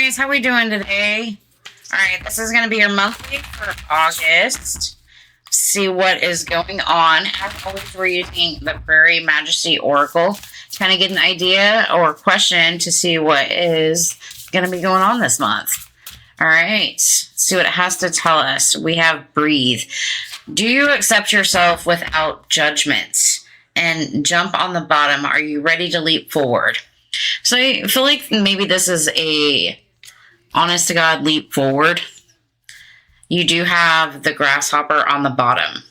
guys, how we doing today? All right, this is going to be your monthly for August. See what is going on. As always, we're using the Prairie Majesty Oracle to kind of get an idea or question to see what is going to be going on this month. All right, let's see what it has to tell us. We have breathe. Do you accept yourself without judgment? And jump on the bottom. Are you ready to leap forward? So I feel like maybe this is a honest to God leap forward. You do have the grasshopper on the bottom.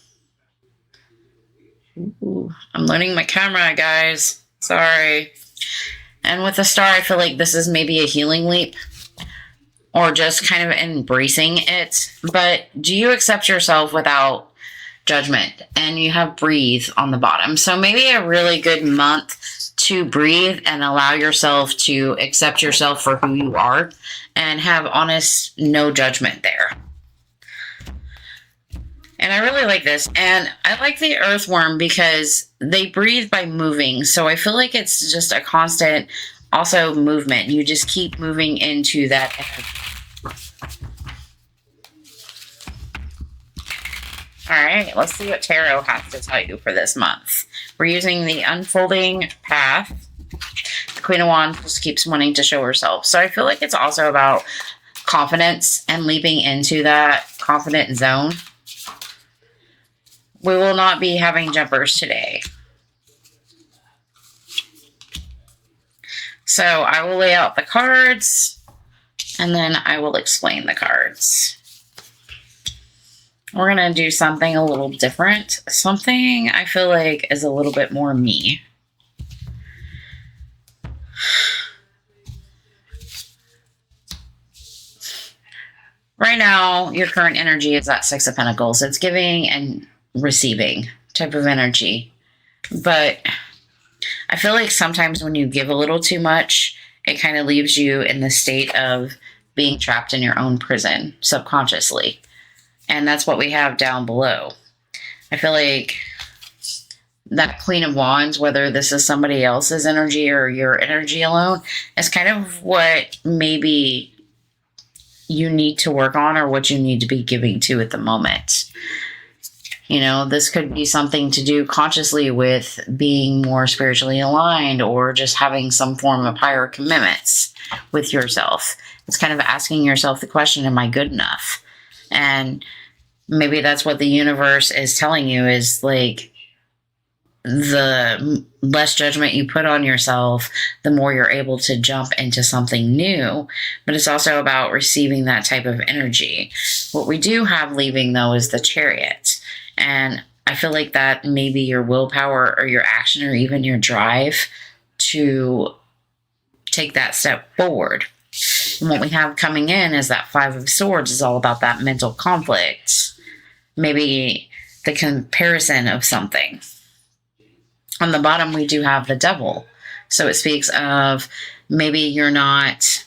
Ooh, I'm loading my camera, guys. Sorry. And with the star, I feel like this is maybe a healing leap or just kind of embracing it. But do you accept yourself without judgment? And you have breathe on the bottom. So maybe a really good month to breathe and allow yourself to accept yourself for who you are and have honest, no judgment there. And I really like this. And I like the earthworm because they breathe by moving. So I feel like it's just a constant, also movement. You just keep moving into that energy. All right, let's see what tarot has to tell you for this month. We're using the unfolding path. The Queen of Wands just keeps wanting to show herself. So I feel like it's also about confidence and leaping into that confident zone. We will not be having jumpers today. So I will lay out the cards and then I will explain the cards. We're going to do something a little different. Something I feel like is a little bit more me. Right now, your current energy is that Six of Pentacles. It's giving and receiving type of energy. But I feel like sometimes when you give a little too much, it kind of leaves you in the state of being trapped in your own prison subconsciously. And that's what we have down below. I feel like that Queen of Wands, whether this is somebody else's energy or your energy alone, is kind of what maybe you need to work on or what you need to be giving to at the moment. You know, this could be something to do consciously with being more spiritually aligned or just having some form of higher commitments with yourself. It's kind of asking yourself the question, am I good enough? And maybe that's what the universe is telling you is like the less judgment you put on yourself, the more you're able to jump into something new. But it's also about receiving that type of energy. What we do have leaving, though, is the Chariot. And I feel like that may be your willpower or your action or even your drive to take that step forward. And what we have coming in is that Five of Swords is all about that mental conflict. Maybe the comparison of something. On the bottom, we do have the Devil. So it speaks of maybe you're not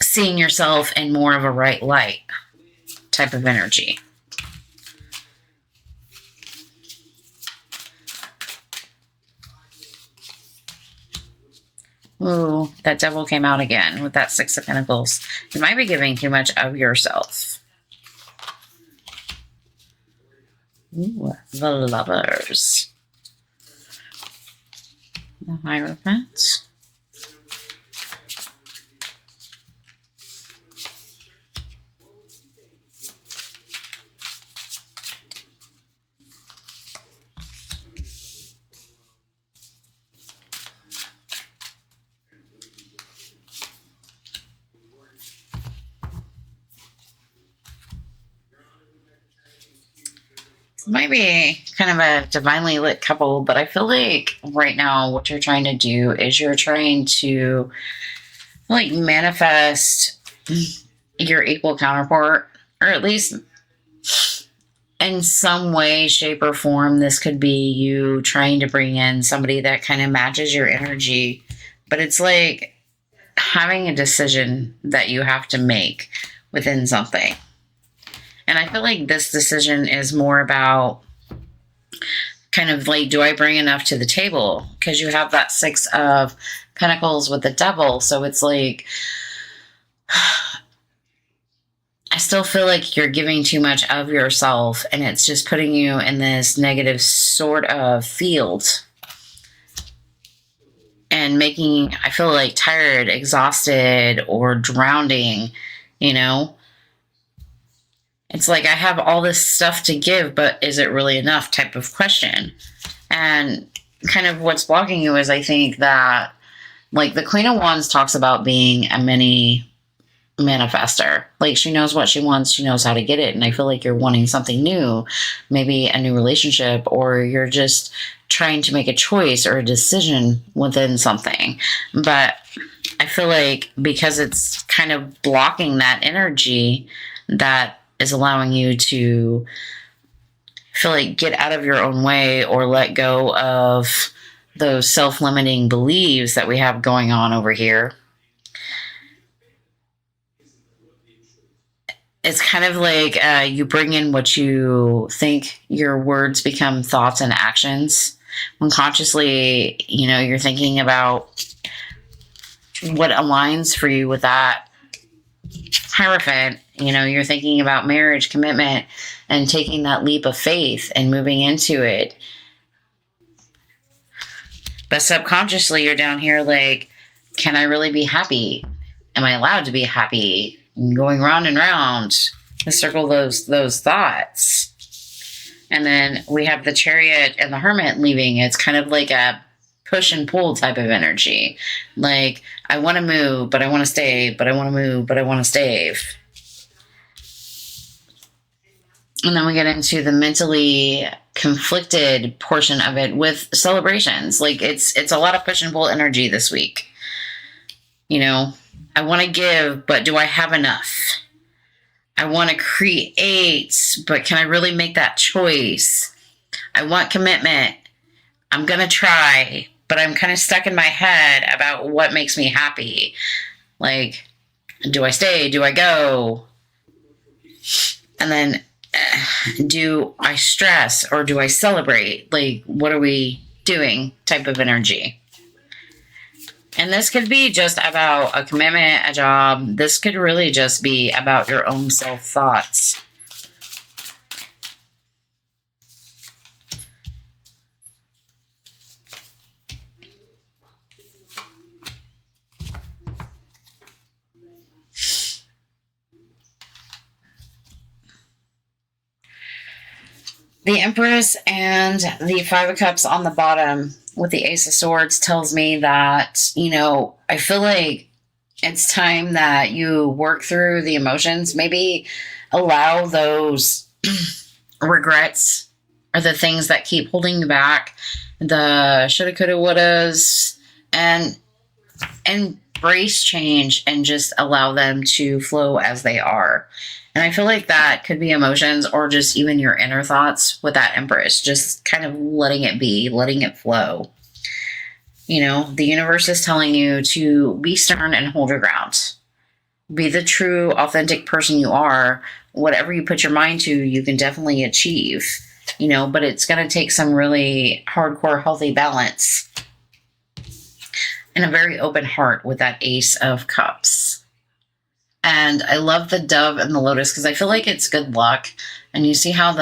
seeing yourself in more of a right light type of energy. Ooh, that Devil came out again with that Six of Pentacles. You might be giving too much of yourself. Ooh, the Lovers. The Hierophant. Might be kind of a divinely lit couple, but I feel like right now what you're trying to do is you're trying to like manifest your equal counterpart, or at least in some way, shape, or form. This could be you trying to bring in somebody that kind of matches your energy, but it's like having a decision that you have to make within something. And I feel like this decision is more about kind of like, do I bring enough to the table? Because you have that Six of Pentacles with the Devil. So it's like, I still feel like you're giving too much of yourself, and it's just putting you in this negative sort of field and making, I feel like, tired, exhausted, or drowning, you know? It's like I have all this stuff to give, but is it really enough type of question. And kind of what's blocking you is, I think that, like, the Queen of Wands talks about being a mini manifester. Like, she knows what she wants, she knows how to get it. And I feel like you're wanting something new, maybe a new relationship, or you're just trying to make a choice or a decision within something. But I feel like because it's kind of blocking that energy, that is allowing you to feel like get out of your own way or let go of those self-limiting beliefs that we have going on over here. It's kind of like you bring in what you think, your words become thoughts and actions. When consciously, you're thinking about what aligns for you with that Hierophant. You're thinking about marriage, commitment, and taking that leap of faith and moving into it. But subconsciously, you're down here like, can I really be happy? Am I allowed to be happy? Going round and round to circle those thoughts. And then we have the Chariot and the Hermit leaving. It's kind of like a push and pull type of energy. Like, I want to move, but I want to stay, but I want to move, but I want to stay. And then we get into the mentally conflicted portion of it with celebrations. Like, it's a lot of push and pull energy this week. I want to give, but do I have enough? I want to create, but can I really make that choice? I want commitment. I'm going to try, but I'm kind of stuck in my head about what makes me happy. Like, do I stay? Do I go? And then do I stress or do I celebrate? Like, what are we doing type of energy? And this could be just about a commitment, a job. This could really just be about your own self-thoughts. The Empress and the Five of Cups on the bottom with the Ace of Swords tells me that, I feel like it's time that you work through the emotions. Maybe allow those regrets or the things that keep holding you back, the shoulda, coulda, wouldas, and embrace change and just allow them to flow as they are. And I feel like that could be emotions or just even your inner thoughts with that Empress, just kind of letting it be, letting it flow. The universe is telling you to be stern and hold your ground. Be the true, authentic person you are. Whatever you put your mind to, you can definitely achieve, but it's going to take some really hardcore, healthy balance and a very open heart with that Ace of Cups. And I love the dove and the lotus because I feel like it's good luck. And you see how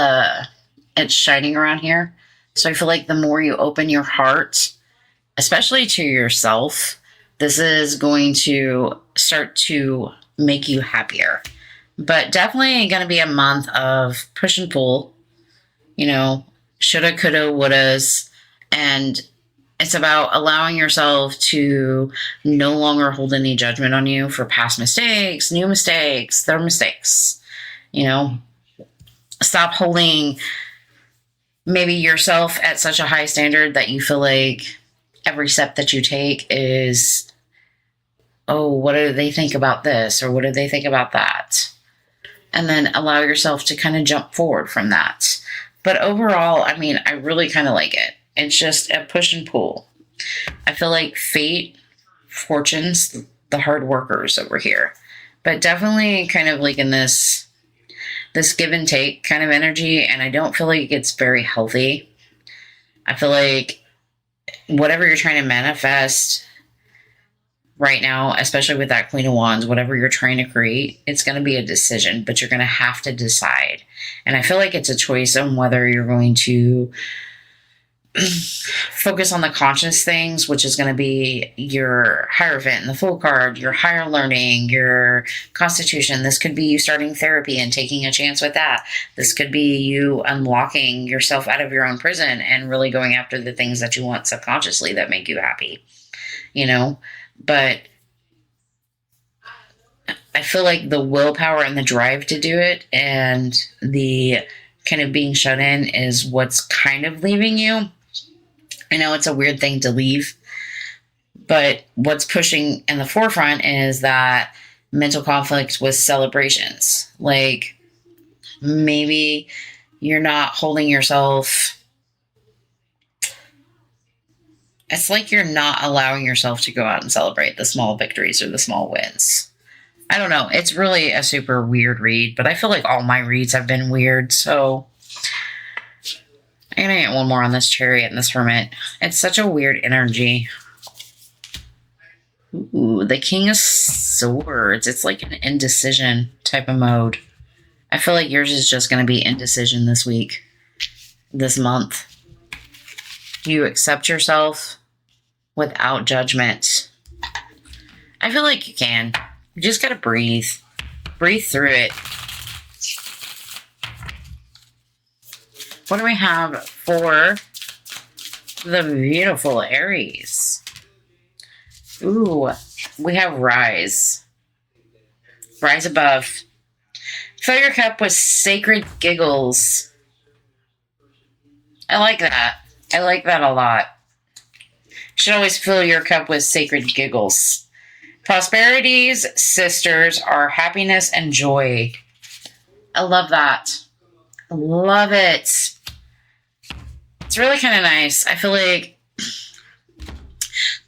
it's shining around here? So I feel like the more you open your heart, especially to yourself, this is going to start to make you happier. But definitely going to be a month of push and pull, shoulda, coulda, wouldas. And it's about allowing yourself to no longer hold any judgment on you for past mistakes, new mistakes, their mistakes. Stop holding maybe yourself at such a high standard that you feel like every step that you take is, oh, what do they think about this? Or what do they think about that? And then allow yourself to kind of jump forward from that. But overall, I really kind of like it. It's just a push and pull. I feel like fate, fortunes, the hard workers over here. But definitely kind of like in this give and take kind of energy. And I don't feel like it's very healthy. I feel like whatever you're trying to manifest, right now, especially with that Queen of Wands, whatever you're trying to create, it's going to be a decision, but you're going to have to decide. And I feel like it's a choice on whether you're going to focus on the conscious things, which is going to be your Hierophant and the Fool card, your higher learning, your Constitution. This could be you starting therapy and taking a chance with that. This could be you unlocking yourself out of your own prison and really going after the things that you want subconsciously that make you happy, you know? But I feel like the willpower and the drive to do it and the kind of being shut in is what's kind of leaving you. I know it's a weird thing to leave, but what's pushing in the forefront is that mental conflict with celebrations. Like maybe you're not holding yourself. It's like you're not allowing yourself to go out and celebrate the small victories or the small wins. I don't know. It's really a super weird read, but I feel like all my reads have been weird, so I'm going to get one more on this Chariot and this Hermit. It's such a weird energy. Ooh, the King of Swords. It's like an indecision type of mode. I feel like yours is just going to be indecision this week, this month. You accept yourself without judgment. I feel like you can. You just got to breathe. Breathe through it. What do we have for the beautiful Aries? Ooh, we have Rise. Rise above. Fill your cup with sacred giggles. I like that. I like that a lot. You should always fill your cup with sacred giggles. Prosperity's sisters are happiness and joy. I love that. I love it. It's really kind of nice. I feel like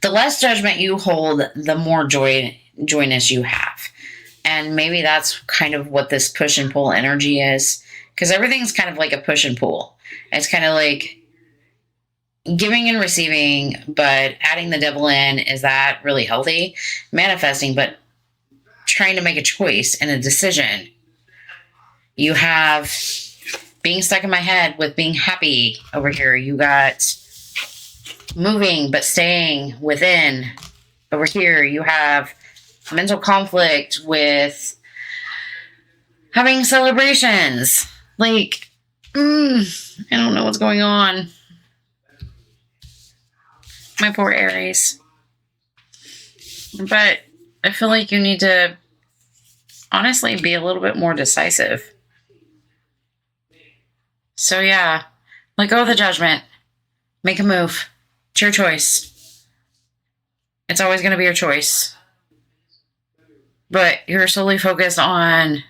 the less judgment you hold, the more joyness you have. And maybe that's kind of what this push and pull energy is. Because everything's kind of like a push and pull. It's kind of like giving and receiving, but adding the devil in, is that really healthy? Manifesting, but trying to make a choice and a decision. You have being stuck in my head with being happy over here. You got moving but staying within over here. You have mental conflict with having celebrations. Like, I don't know what's going on. My poor Aries. But I feel like you need to honestly be a little bit more decisive. So yeah, let go of the judgment. Make a move. It's your choice. It's always going to be your choice. But you're solely focused on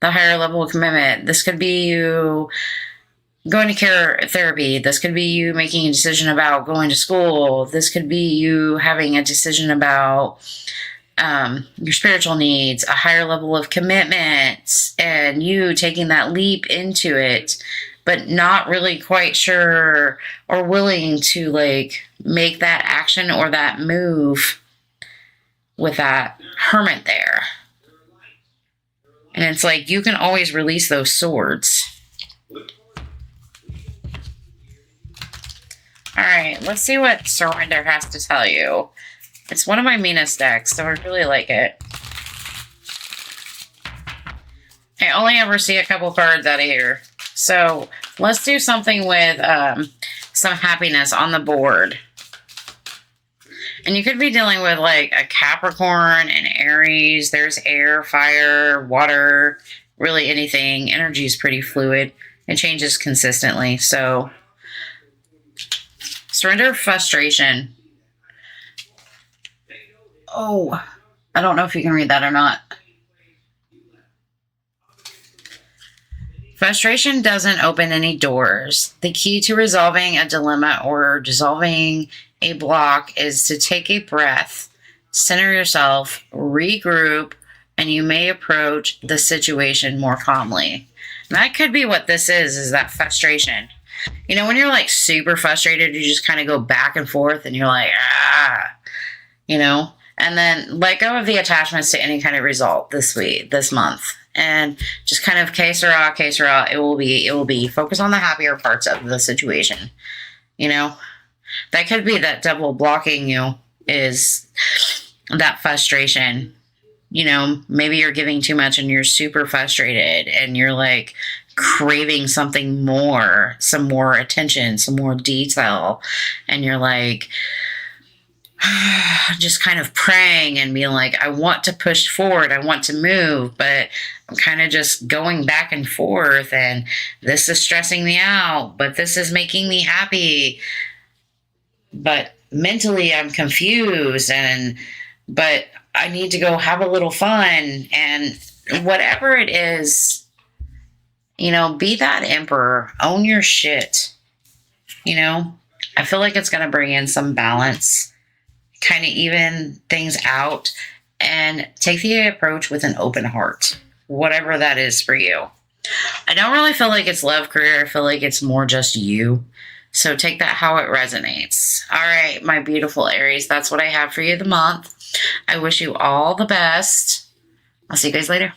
the higher level of commitment. This could be you going to care therapy. This could be you making a decision about going to school. This could be you having a decision about your spiritual needs, a higher level of commitment, and you taking that leap into it, but not really quite sure or willing to like make that action or that move with that Hermit there. And it's like you can always release those swords. All right, let's see what Surrender has to tell you. It's one of my meanest decks, so I really like it. I only ever see a couple cards out of here. So let's do something with some happiness on the board. And you could be dealing with like a Capricorn and Aries. There's air, fire, water, really anything. Energy is pretty fluid. It changes consistently. So surrender frustration. Oh, I don't know if you can read that or not. Frustration doesn't open any doors. The key to resolving a dilemma or dissolving a block is to take a breath, center yourself, regroup, and you may approach the situation more calmly. And that could be what this is that frustration. You know, when you're like super frustrated, you just kind of go back and forth and you're like, you know, And then let go of the attachments to any kind of result this month. And just kind of que sera. It will be focus on the happier parts of the situation. You know, that could be that devil blocking you is that frustration. You know, maybe you're giving too much and you're super frustrated and you're like craving something more, some more attention, some more detail. And you're like, just kind of praying and being like, I want to push forward. I want to move, but I'm kind of just going back and forth. And this is stressing me out, but this is making me happy. But mentally, I'm confused. But I need to go have a little fun. And whatever it is, you know, be that emperor. Own your shit. You know, I feel like it's going to bring in some balance, kind of even things out, and take the approach with an open heart, whatever that is for you. I don't really feel like it's love career. I feel like it's more just you. So take that how it resonates. All right, my beautiful Aries, that's what I have for you the month. I wish you all the best. I'll see you guys later.